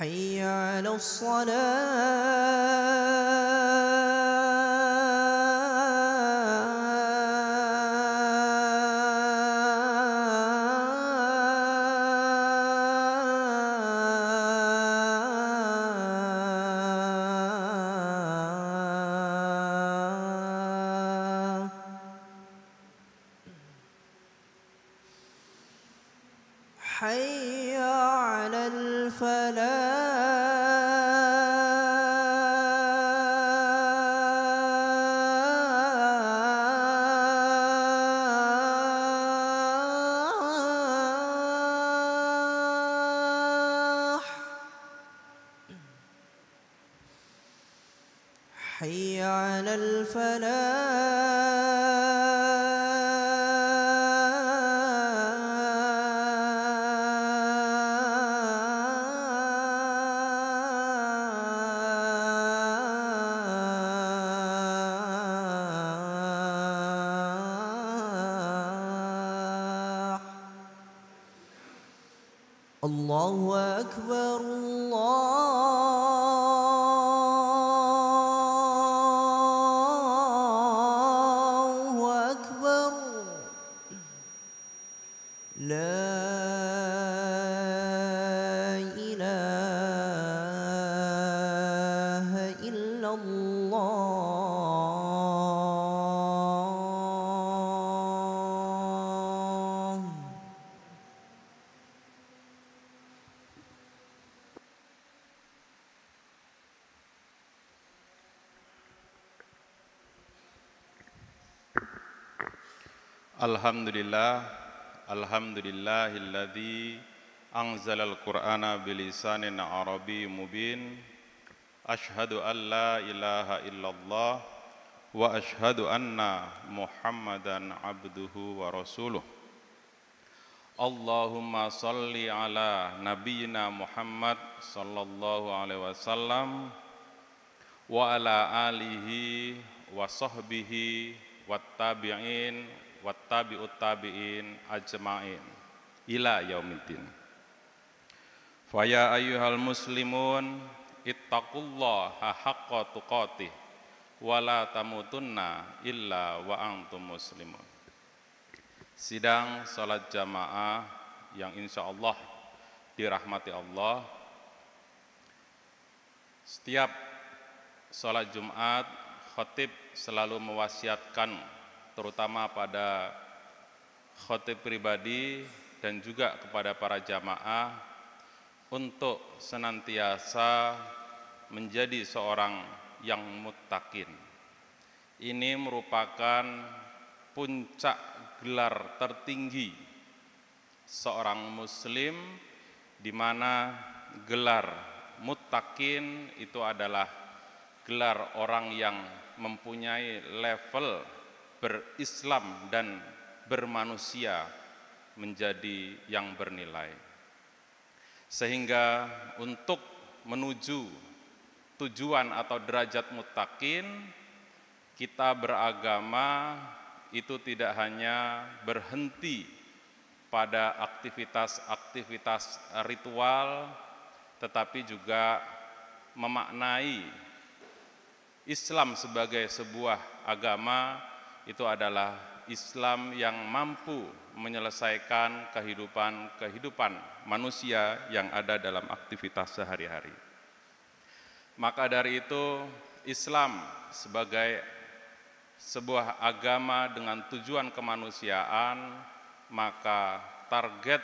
حي على الصلاة حي على الفلاح حي على الفلاح الله أكبر الله أكبر لا إله إلا الله. Alhamdulillahilladzi anzalal qur'ana bilisanin arabi mubin. Ashhadu an la ilaha illallah wa ashhadu anna muhammadan abduhu wa rasuluh. Allahumma salli ala nabiyyina Muhammad sallallahu alaihi wasallam wa ala alihi wa sahbihi wattabi'in wattabi'ut tabi'in ajma'in ila yaumiddin. Fa ya ayyuhal muslimun ittaqullaha haqqa tuqatih wa la tamutunna illa wa antum muslimun. Sidang salat jamaah yang insyaallah dirahmati Allah. Setiap salat Jumat khatib selalu mewasiatkan, terutama pada khatib pribadi dan juga kepada para jamaah, untuk senantiasa menjadi seorang yang muttaqin. Ini merupakan puncak gelar tertinggi seorang muslim, di mana gelar muttaqin itu adalah gelar orang yang mempunyai level berislam dan bermanusia menjadi yang bernilai. Sehingga untuk menuju tujuan atau derajat muttaqin, kita beragama itu tidak hanya berhenti pada aktivitas-aktivitas ritual, tetapi juga memaknai Islam sebagai sebuah agama. Itu adalah Islam yang mampu menyelesaikan kehidupan manusia yang ada dalam aktivitas sehari-hari. Maka dari itu, Islam sebagai sebuah agama dengan tujuan kemanusiaan, maka target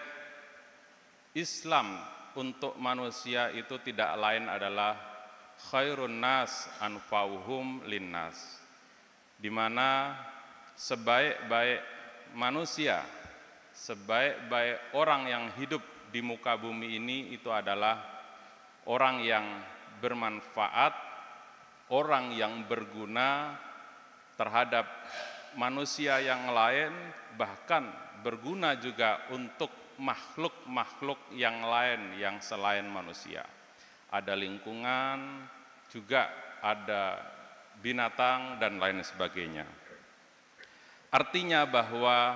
Islam untuk manusia itu tidak lain adalah khairun nas anfa'uhum linnas, di mana sebaik-baik manusia, sebaik-baik orang yang hidup di muka bumi ini itu adalah orang yang bermanfaat, orang yang berguna terhadap manusia yang lain, bahkan berguna juga untuk makhluk-makhluk yang lain yang selain manusia. Ada lingkungan, juga ada binatang dan lain sebagainya. Artinya bahwa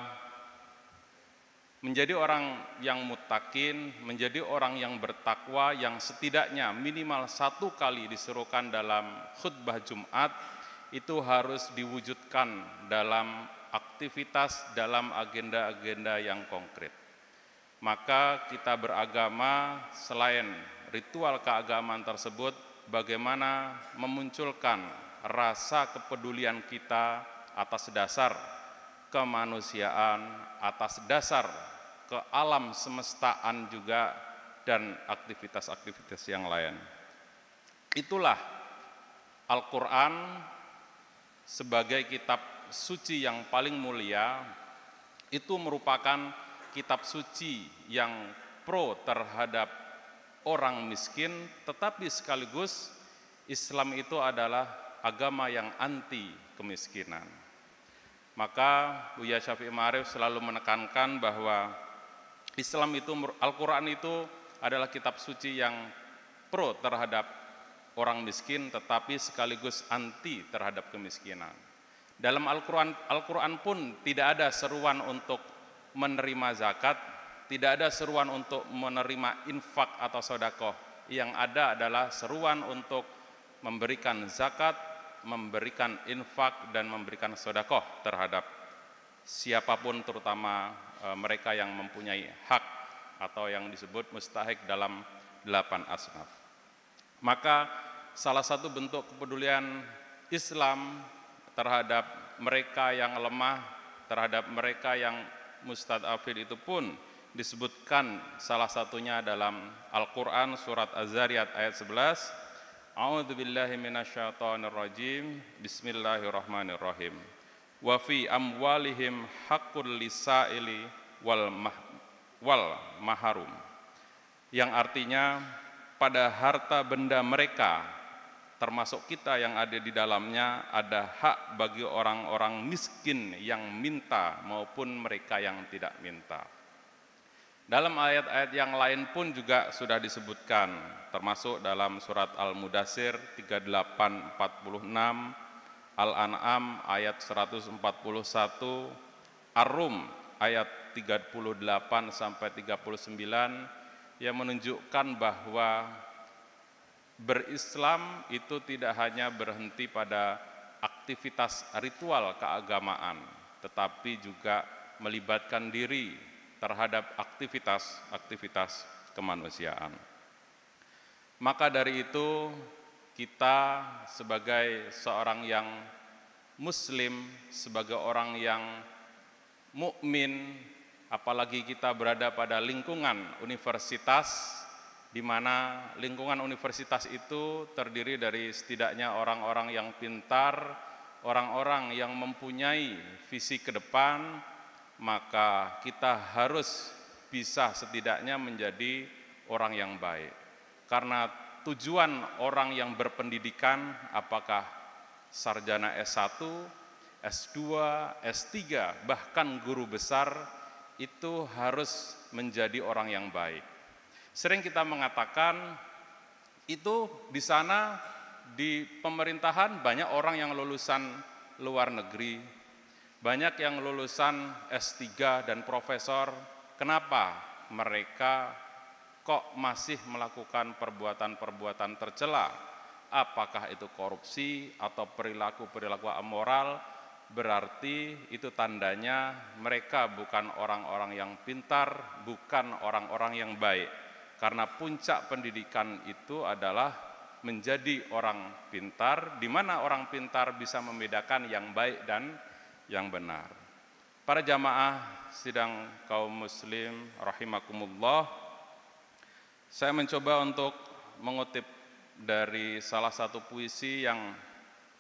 Menjadi orang yang muttaqin, menjadi orang yang bertakwa yang setidaknya minimal 1 kali diserukan dalam khutbah Jumat, itu harus diwujudkan dalam aktivitas, dalam agenda-agenda yang konkret. Maka kita beragama selain ritual keagamaan tersebut, bagaimana memunculkan rasa kepedulian kita atas dasar kemanusiaan, atas dasar ke alam semestaan juga, dan aktivitas-aktivitas yang lain. Itulah Al-Quran sebagai kitab suci yang paling mulia. Itu merupakan kitab suci yang pro terhadap orang miskin, tetapi sekaligus Islam itu adalah agama yang anti kemiskinan. Maka Buya Syafi'i Ma'arif selalu menekankan bahwa Islam itu, Al-Quran itu adalah kitab suci yang pro terhadap orang miskin, tetapi sekaligus anti terhadap kemiskinan. Dalam Al-Quran pun tidak ada seruan untuk menerima zakat, tidak ada seruan untuk menerima infak atau sedekah. Yang ada adalah seruan untuk memberikan zakat, memberikan infak, dan memberikan sedekah terhadap siapapun, terutama mereka yang mempunyai hak atau yang disebut mustahik dalam 8 asnaf. Maka salah satu bentuk kepedulian Islam terhadap mereka yang lemah, terhadap mereka yang mustadafin itu pun disebutkan salah satunya dalam Al-Quran surat Az-Zariyat ayat 11. A'udzubillahi minasyaitonirrajim. Bismillahirrahmanirrahim. Wa fi amwalihim haqqul lisaili wal maharum. Yang artinya pada harta benda mereka, termasuk kita yang ada di dalamnya, ada hak bagi orang-orang miskin yang minta maupun mereka yang tidak minta. Dalam ayat-ayat yang lain pun juga sudah disebutkan, termasuk dalam surat Al-Mudassir 38-46, Al-An'am ayat 141, Ar-Rum ayat 38-39, yang menunjukkan bahwa berislam itu tidak hanya berhenti pada aktivitas ritual keagamaan, tetapi juga melibatkan diri terhadap aktivitas kemanusiaan. Maka dari itu, kita sebagai seorang yang muslim, sebagai orang yang mukmin, apalagi kita berada pada lingkungan universitas, di mana lingkungan universitas itu terdiri dari setidaknya orang-orang yang pintar, orang-orang yang mempunyai visi ke depan, maka kita harus bisa setidaknya menjadi orang yang baik. Karena tujuan orang yang berpendidikan, apakah sarjana S1, S2, S3, bahkan guru besar, itu harus menjadi orang yang baik. Sering kita mengatakan itu di sana di pemerintahan banyak orang yang lulusan luar negeri, banyak yang lulusan S3 dan profesor. Kenapa mereka kok masih melakukan perbuatan-perbuatan tercela? Apakah itu korupsi atau perilaku-perilaku amoral? Berarti itu tandanya mereka bukan orang-orang yang pintar, bukan orang-orang yang baik. Karena puncak pendidikan itu adalah menjadi orang pintar, di mana orang pintar bisa membedakan yang baik dan yang benar. Para jamaah sidang kaum muslim rahimakumullah, saya mencoba untuk mengutip dari salah satu puisi yang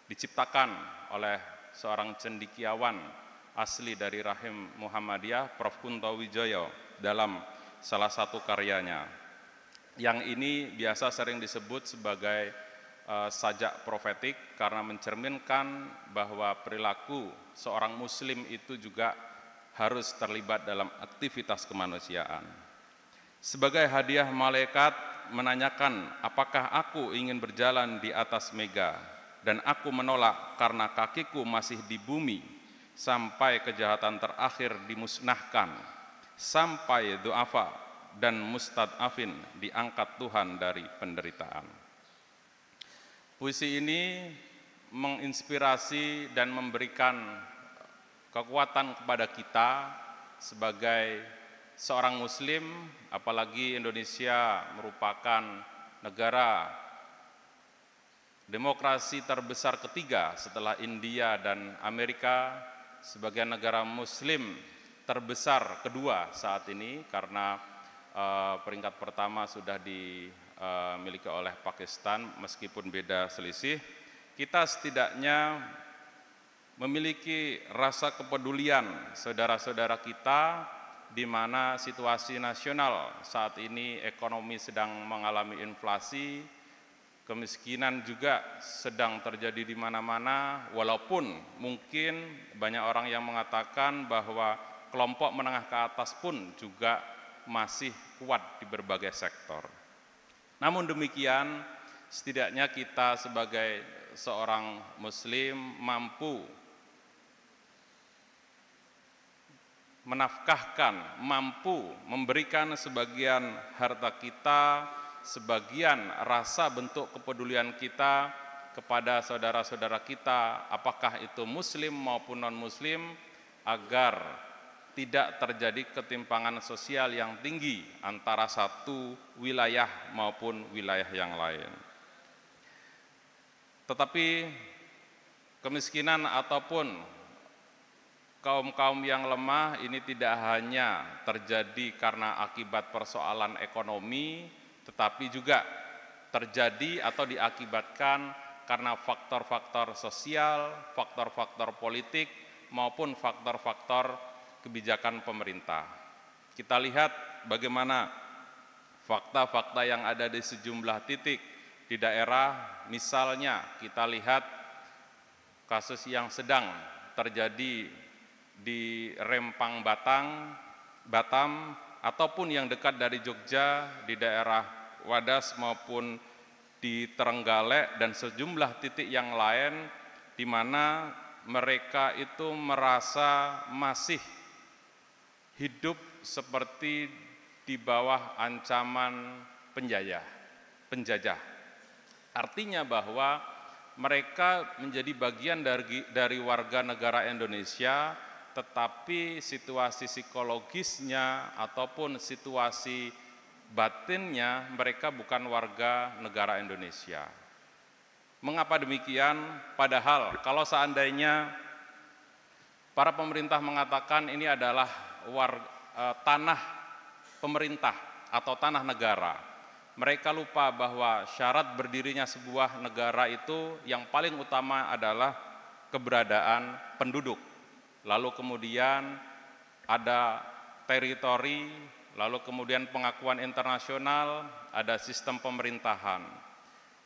diciptakan oleh seorang cendekiawan asli dari rahim Muhammadiyah, Prof. Kunto Wijoyo, dalam salah satu karyanya. Yang ini biasa sering disebut sebagai sajak profetik karena mencerminkan bahwa perilaku seorang muslim itu juga harus terlibat dalam aktivitas kemanusiaan. Sebagai hadiah malaikat menanyakan, apakah aku ingin berjalan di atas mega, dan aku menolak karena kakiku masih di bumi sampai kejahatan terakhir dimusnahkan. sampai du'afa dan mustad'afin diangkat Tuhan dari penderitaan. Puisi ini menginspirasi dan memberikan kekuatan kepada kita sebagai seorang muslim, apalagi Indonesia merupakan negara demokrasi terbesar ketiga setelah India dan Amerika, sebagai negara muslim terbesar kedua saat ini, karena peringkat pertama sudah dimiliki oleh Pakistan meskipun beda selisih. Kita setidaknya memiliki rasa kepedulian saudara-saudara kita di mana situasi nasional saat ini, ekonomi sedang mengalami inflasi, kemiskinan juga sedang terjadi di mana-mana, walaupun mungkin banyak orang yang mengatakan bahwa kelompok menengah ke atas pun juga masih kuat di berbagai sektor. Namun demikian, setidaknya kita sebagai seorang muslim mampu menafkahkan, mampu memberikan sebagian harta kita, sebagian rasa bentuk kepedulian kita kepada saudara-saudara kita, apakah itu muslim maupun non-muslim, agar tidak terjadi ketimpangan sosial yang tinggi antara satu wilayah maupun wilayah yang lain. Tetapi kemiskinan ataupun kaum-kaum yang lemah ini tidak hanya terjadi karena akibat persoalan ekonomi, tetapi juga terjadi atau diakibatkan karena faktor-faktor sosial, faktor-faktor politik, maupun faktor-faktor kebijakan pemerintah. Kita lihat bagaimana fakta-fakta yang ada di sejumlah titik di daerah, misalnya kita lihat kasus yang sedang terjadi di Rempang Batam, ataupun yang dekat dari Jogja di daerah Wadas maupun di Trenggalek dan sejumlah titik yang lain di mana mereka itu merasa masih hidup seperti di bawah ancaman penjajah. Artinya bahwa mereka menjadi bagian dari warga negara Indonesia, tetapi situasi psikologisnya ataupun situasi batinnya mereka bukan warga negara Indonesia. Mengapa demikian? Padahal kalau seandainya para pemerintah mengatakan ini adalah tanah pemerintah atau tanah negara, mereka lupa bahwa syarat berdirinya sebuah negara itu yang paling utama adalah keberadaan penduduk. Lalu kemudian ada teritori, lalu kemudian pengakuan internasional, ada sistem pemerintahan.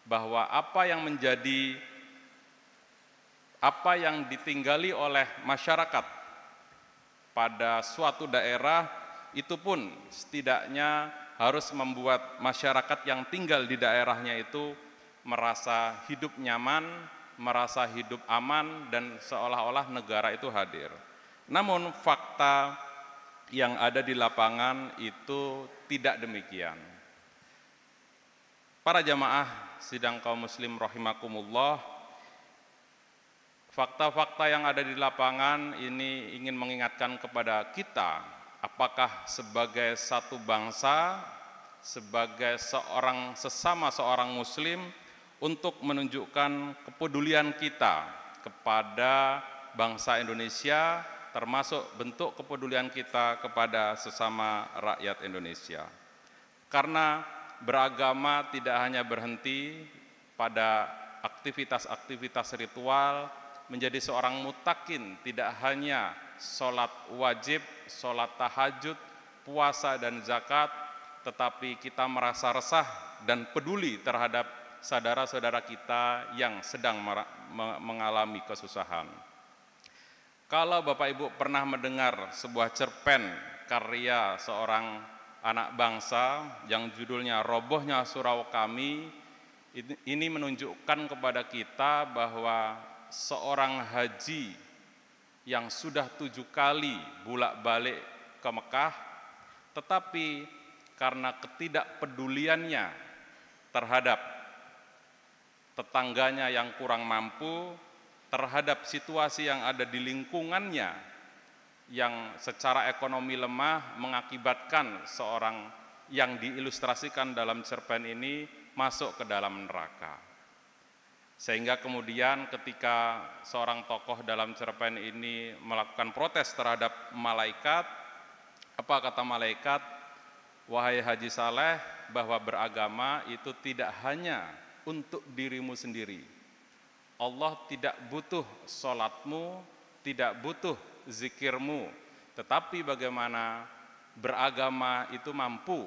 Bahwa apa yang ditinggali oleh masyarakat pada suatu daerah itu pun setidaknya harus membuat masyarakat yang tinggal di daerahnya itu merasa hidup nyaman, merasa hidup aman, dan seolah-olah negara itu hadir. Namun fakta yang ada di lapangan itu tidak demikian. Para jamaah sidang kaum muslim rahimakumullah, fakta-fakta yang ada di lapangan ini ingin mengingatkan kepada kita, apakah sebagai satu bangsa, sebagai sesama seorang muslim, untuk menunjukkan kepedulian kita kepada bangsa Indonesia, termasuk bentuk kepedulian kita kepada sesama rakyat Indonesia. Karena beragama tidak hanya berhenti pada aktivitas-aktivitas ritual, menjadi seorang mutakin tidak hanya sholat wajib, sholat tahajud, puasa dan zakat, tetapi kita merasa resah dan peduli terhadap saudara-saudara kita yang sedang mengalami kesusahan. Kalau Bapak Ibu pernah mendengar sebuah cerpen karya seorang anak bangsa yang judulnya Robohnya Surau Kami, ini menunjukkan kepada kita bahwa seorang haji yang sudah 7 kali bolak-balik ke Mekah Tetapi karena ketidakpeduliannya terhadap tetangganya yang kurang mampu, terhadap situasi yang ada di lingkungannya yang secara ekonomi lemah, mengakibatkan seorang yang diilustrasikan dalam cerpen ini masuk ke dalam neraka. Sehingga kemudian ketika seorang tokoh dalam cerpen ini melakukan protes terhadap malaikat, apa kata malaikat? Wahai Haji Saleh, bahwa beragama itu tidak hanya untuk dirimu sendiri. Allah tidak butuh sholatmu, tidak butuh zikirmu, tetapi bagaimana beragama itu mampu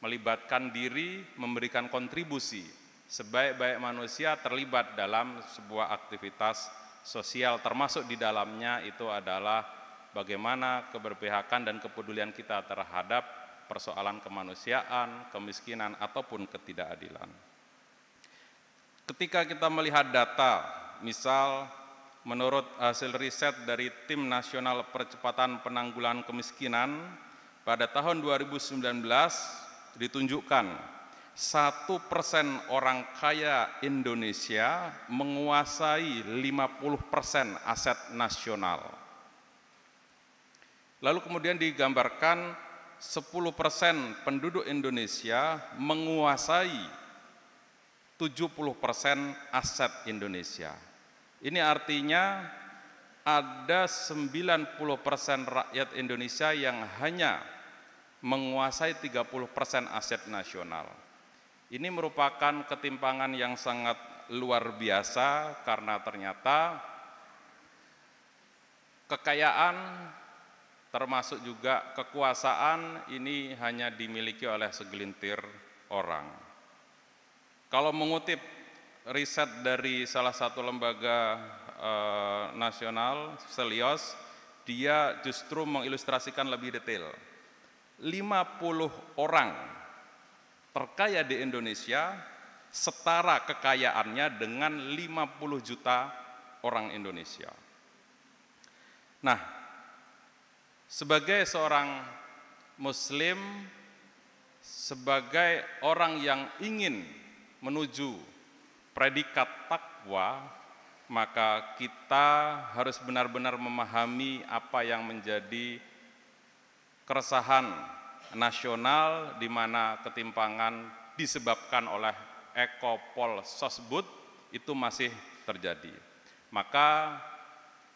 melibatkan diri, memberikan kontribusi. Sebaik-baik manusia terlibat dalam sebuah aktivitas sosial, termasuk di dalamnya itu adalah bagaimana keberpihakan dan kepedulian kita terhadap persoalan kemanusiaan, kemiskinan, ataupun ketidakadilan. Ketika kita melihat data, misal menurut hasil riset dari Tim Nasional Percepatan Penanggulangan Kemiskinan, pada tahun 2019 ditunjukkan 1% orang kaya Indonesia menguasai 50% aset nasional. Lalu kemudian digambarkan 10% penduduk Indonesia menguasai 70% aset Indonesia. Ini artinya ada 90% rakyat Indonesia yang hanya menguasai 30% aset nasional. Ini merupakan ketimpangan yang sangat luar biasa karena ternyata kekayaan termasuk juga kekuasaan ini hanya dimiliki oleh segelintir orang. Kalau mengutip riset dari salah satu lembaga nasional, Selios, dia justru mengilustrasikan lebih detail. 50 orang terkaya di Indonesia setara kekayaannya dengan 50 juta orang Indonesia. Nah, sebagai seorang Muslim, sebagai orang yang ingin menuju predikat takwa, maka kita harus benar-benar memahami apa yang menjadi keresahan nasional di mana ketimpangan disebabkan oleh ekopol sosbud itu masih terjadi. Maka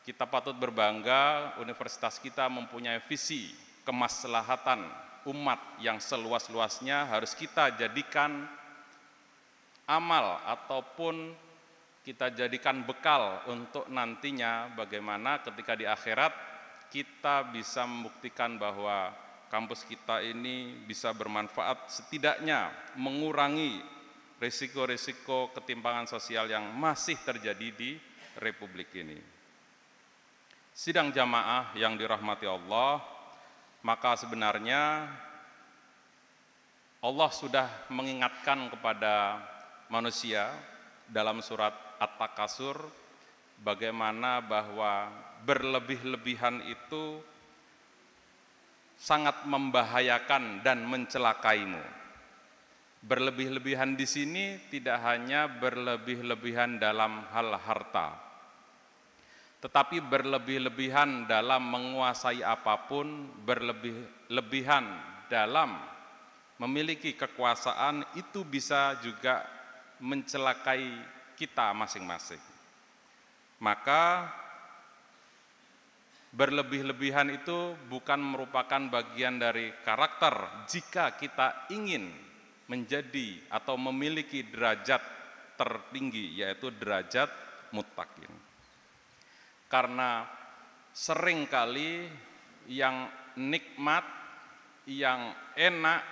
kita patut berbangga universitas kita mempunyai visi kemaslahatan umat yang seluas-luasnya harus kita jadikan amal ataupun kita jadikan bekal untuk nantinya bagaimana ketika di akhirat kita bisa membuktikan bahwa kampus kita ini bisa bermanfaat, setidaknya mengurangi risiko-risiko ketimpangan sosial yang masih terjadi di Republik ini. Sidang jamaah yang dirahmati Allah, maka sebenarnya Allah sudah mengingatkan kepada manusia dalam surat At-Takasur bagaimana bahwa berlebih-lebihan itu sangat membahayakan dan mencelakaimu. Berlebih-lebihan di sini tidak hanya berlebih-lebihan dalam hal harta, tetapi berlebih-lebihan dalam menguasai apapun, berlebih-lebihan dalam memiliki kekuasaan itu bisa juga mencelakai kita masing-masing. Maka berlebih-lebihan itu bukan merupakan bagian dari karakter jika kita ingin menjadi atau memiliki derajat tertinggi, yaitu derajat muttaqin. Karena seringkali yang nikmat, yang enak,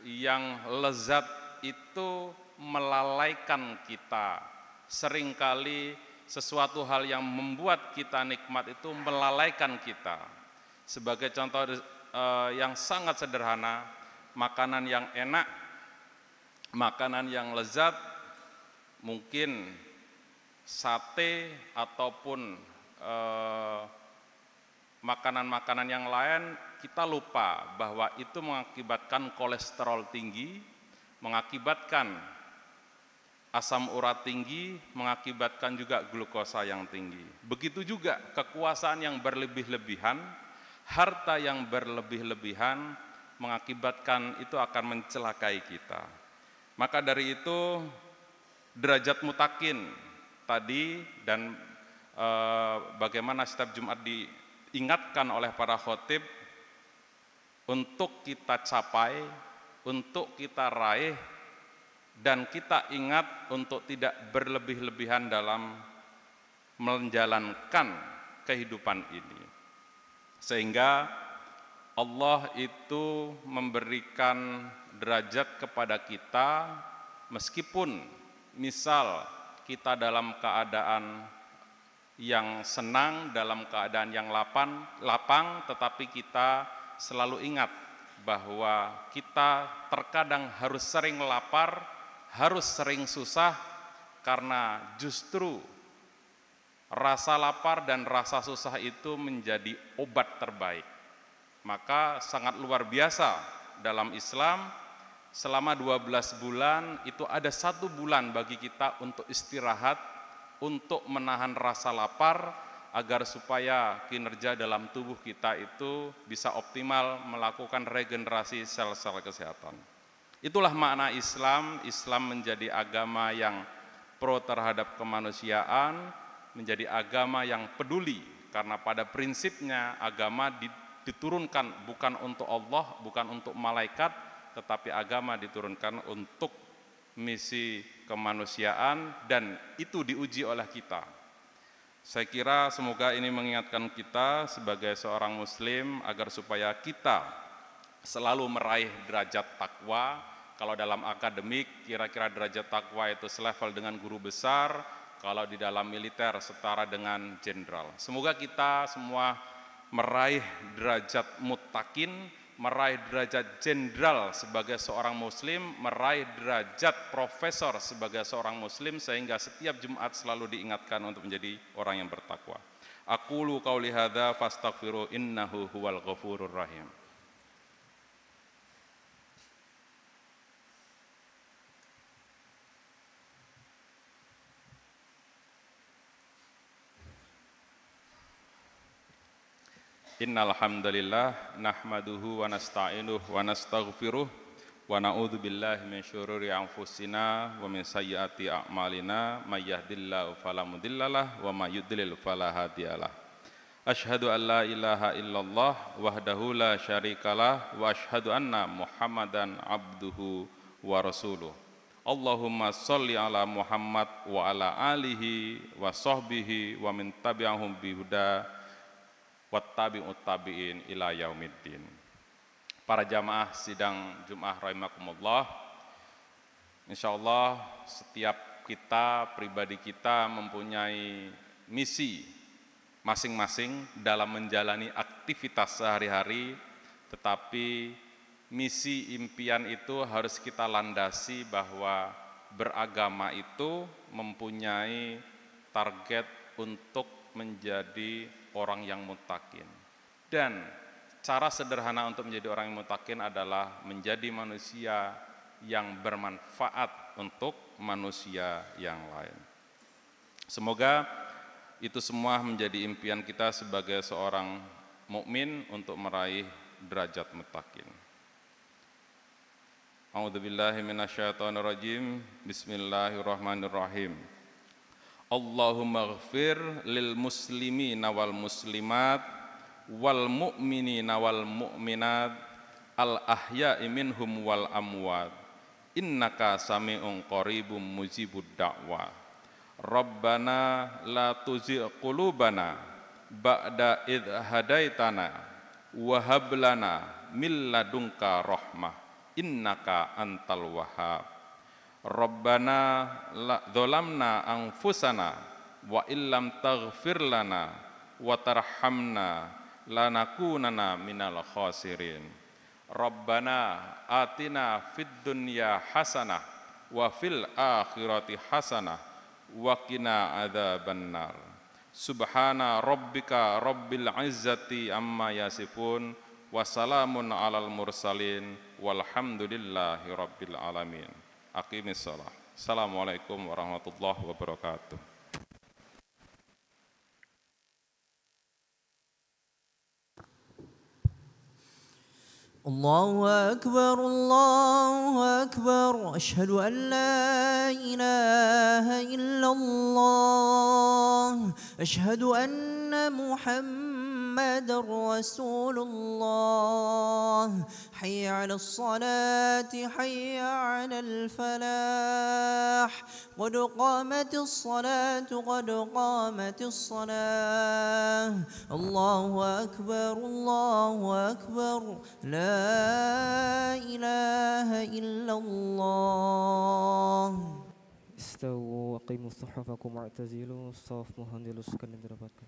yang lezat itu melalaikan kita. Seringkali sesuatu hal yang membuat kita nikmat itu melalaikan kita. Sebagai contoh yang sangat sederhana, makanan yang enak, makanan yang lezat, mungkin sate ataupun makanan-makanan yang lain kita lupa bahwa itu mengakibatkan kolesterol tinggi, mengakibatkan asam urat tinggi, mengakibatkan juga glukosa yang tinggi. Begitu juga kekuasaan yang berlebih-lebihan, harta yang berlebih-lebihan, mengakibatkan itu akan mencelakai kita. Maka dari itu, derajat mutakin tadi dan bagaimana setiap Jumat diingatkan oleh para khotib untuk kita capai, untuk kita raih, dan kita ingat untuk tidak berlebih-lebihan dalam menjalankan kehidupan ini. Sehingga Allah itu memberikan derajat kepada kita meskipun misal kita dalam keadaan yang senang, dalam keadaan yang lapang, tetapi kita selalu ingat bahwa kita terkadang harus sering lapar, harus sering susah, karena justru rasa lapar dan rasa susah itu menjadi obat terbaik. Maka sangat luar biasa dalam Islam, selama 12 bulan itu ada 1 bulan bagi kita untuk istirahat, untuk menahan rasa lapar, agar supaya kinerja dalam tubuh kita itu bisa optimal melakukan regenerasi sel-sel kesehatan. Itulah makna Islam. Islam menjadi agama yang pro terhadap kemanusiaan, menjadi agama yang peduli, karena pada prinsipnya agama diturunkan bukan untuk Allah, bukan untuk malaikat, tetapi agama diturunkan untuk misi kemanusiaan, dan itu diuji oleh kita. Saya kira semoga ini mengingatkan kita sebagai seorang muslim agar supaya kita selalu meraih derajat takwa. Kalau dalam akademik kira-kira derajat takwa itu selevel dengan guru besar, kalau di dalam militer setara dengan jenderal. Semoga kita semua meraih derajat muttaqin, meraih derajat jenderal sebagai seorang muslim, meraih derajat profesor sebagai seorang muslim, sehingga setiap Jumat selalu diingatkan untuk menjadi orang yang bertakwa. Aqulu qauli hadza fastaghfiru innahu huwal ghafurur rahim. Innal hamdalillah nahmaduhu wa nasta'inuhu wa nastaghfiruh wa na'udzu billahi min syururi anfusina wa min sayyiati a'malina may yahdihillahu fala mudhillalah wa may yudlil fala hadiyalah. Asyhadu an la ilaha illallah wahdahu la syarikalah wa asyhadu anna Muhammadan abduhu wa rasuluh. Allahumma sholli ala Muhammad wa ala alihi wa sahbihi wa min tabi'ahum bihuda wattabi'ut tabi'in ila yaumiddin. Para jamaah sidang Jumat rahimakumullah, insyaallah setiap kita, pribadi kita mempunyai misi masing-masing dalam menjalani aktivitas sehari-hari, tetapi misi impian itu harus kita landasi bahwa beragama itu mempunyai target untuk menjadi orang yang muttaqin. Dan cara sederhana untuk menjadi orang yang muttaqin adalah menjadi manusia yang bermanfaat untuk manusia yang lain. Semoga itu semua menjadi impian kita sebagai seorang mukmin untuk meraih derajat muttaqin. A'udzubillahi minasyaitonirrajim. Bismillahirrahmanirrahim. Allahumma ghfir lil muslimina wal muslimat wal mu'minina wal mu'minat al ahya'i minhum wal amwat innaka sami'un qaribum mujibud da'wah. Rabbana la tuzigh qulubana ba'da idh hadaitana wa hab lana min ladunka rahmah innaka antal wahhab. Rabbana dzalamna anfusana wa illam taghfir lana wa tarhamna lanakunanna minal khasirin. Rabbana atina fid dunya hasanah wa fil akhirati hasanah wa qina adzabannar. Subhana rabbika rabbil izzati amma yasifun Wassalamun alal mursalin walhamdulillahi rabbil alamin. Aqimis shalah. Assalamualaikum warahmatullahi wabarakatuh. الله أكبر الله أكبر أشهد أن لا إله إلا الله أشهد أن محمد رسول الله حي على الصلاة حي على الفلاح قد قامت الصلاة قد قامت الصلاة الله أكبر لا إله إلا الله. Istawu aqimu suhufakum wa'tazilu saf mohon diluskan dan dirapatkan.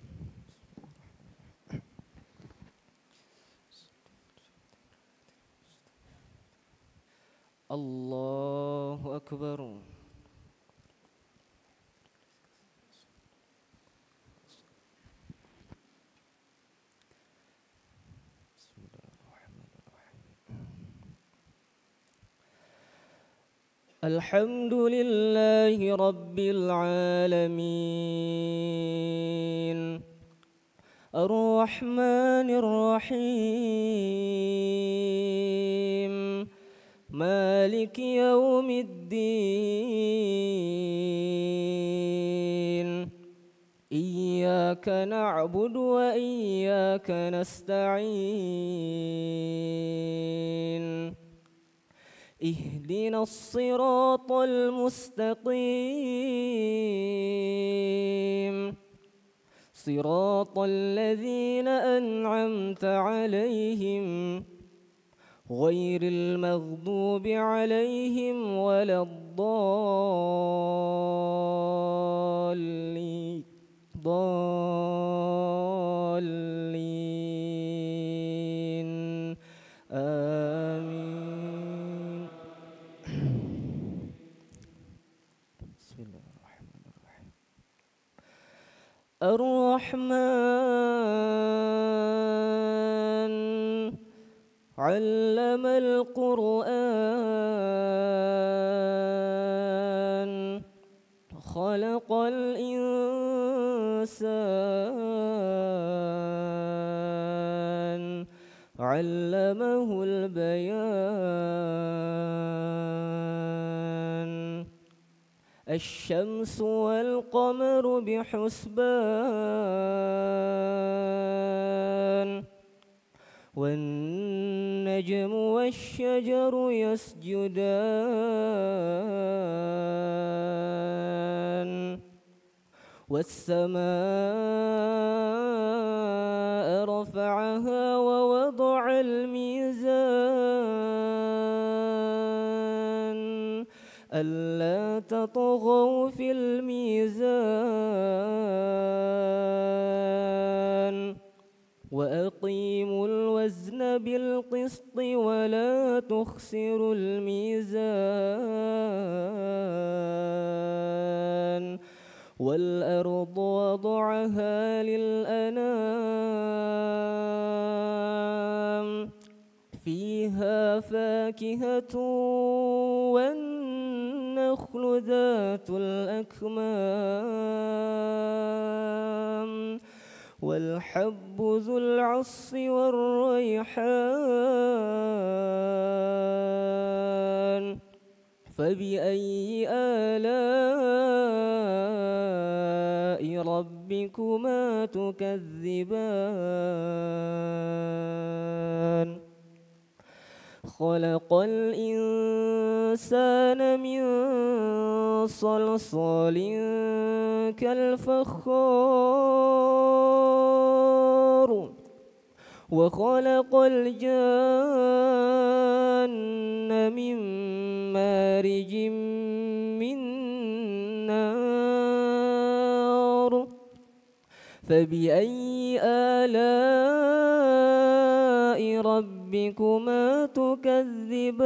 Allahu Akbar. الحمد لله رب العالمين الرحمن الرحيم مالك يوم الدين إياك نعبد وإياك نستعين اهدنا الصراط المستقيم صراط الذين أنعمت عليهم غير المغضوب عليهم ولا الضالين آمين. بسم الله الرحمن الرحيم. الرحمن علم القرآن خلق الإنسان علمه البيان الشمس والقمر بحسبان والنجم والشجر يسجدان والسماء رفعها ووضع الميزان ألا تطغوا في الميزان وأقيموا الوزن بالقسط ولا تخسروا الميزان والأرض وضعها للأنام فيها فاكهة والنخل ذات الأكمام والحب ذو العصف والريحان فبأي آلاء ربكما تكذبان خلق الإنسان من صلصال كالفخار وخلق الجان من مارج من نار فبأي آلاء ربكما تكذبان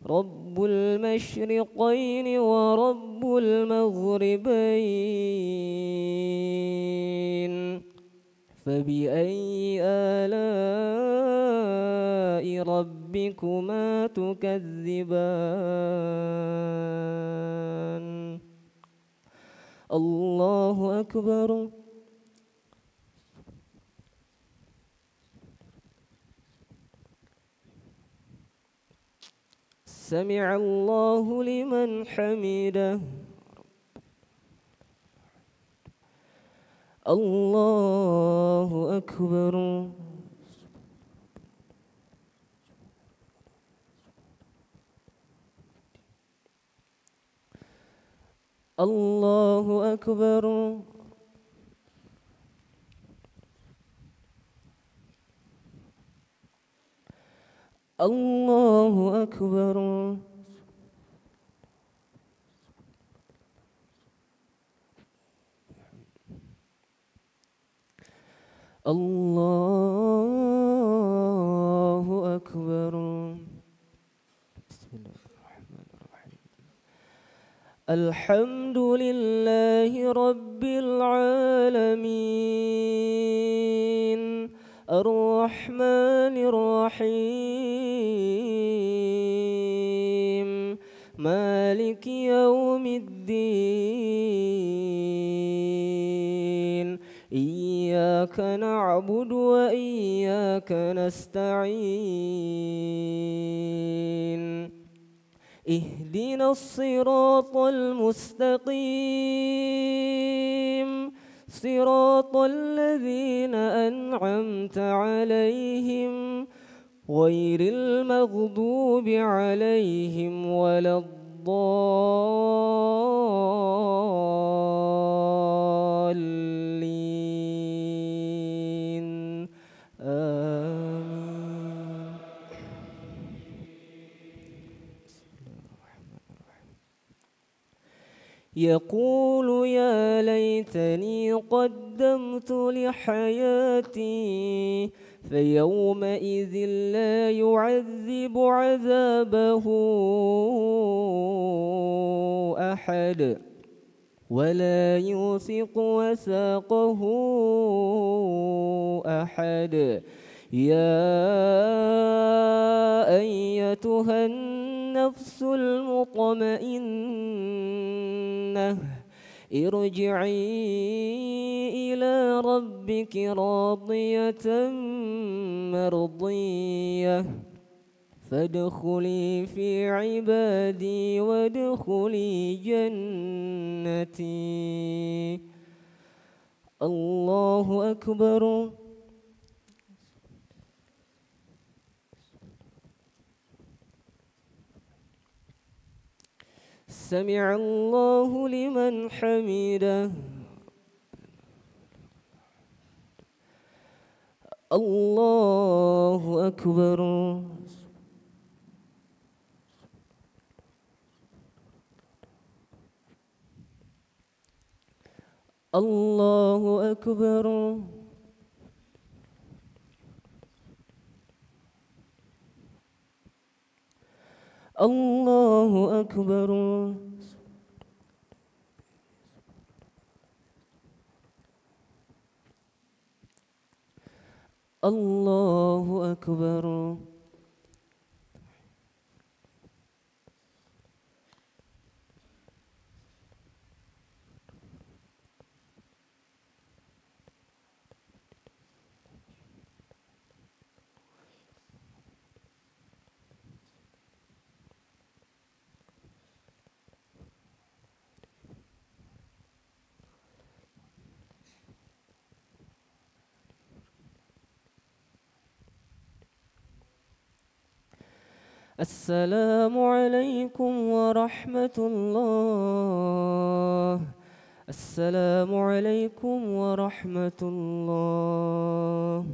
رب المشرقين ورب المغربين فبأي آلاء ربكما تكذبان الله أكبر سمع الله لمن حمده الله أكبر الله أكبر الله أكبر الله أكبر بسم الله الرحمن الرحيم الحمد لله رب العالمين الرحمن الرحيم مالك يوم الدين إياك نعبد وإياك نستعين اهدنا الصراط المستقيم صراط الذين أنعمت عليهم غير المغضوب عليهم ولا الضالين آمين يقول يا ليتني قدمت لحياتي فيومئذ لا يعذب عذابه أحد ولا يوثق وثاقه أحد يا أيتها النفس المطمئنة ارجعي إلى ربك راضية مرضية فادخلي في عبادي وادخلي جنتي الله أكبر سمع الله لمن حمده الله أكبر الله أكبر الله أكبر الله أكبر السلام عليكم ورحمة الله السلام عليكم ورحمة الله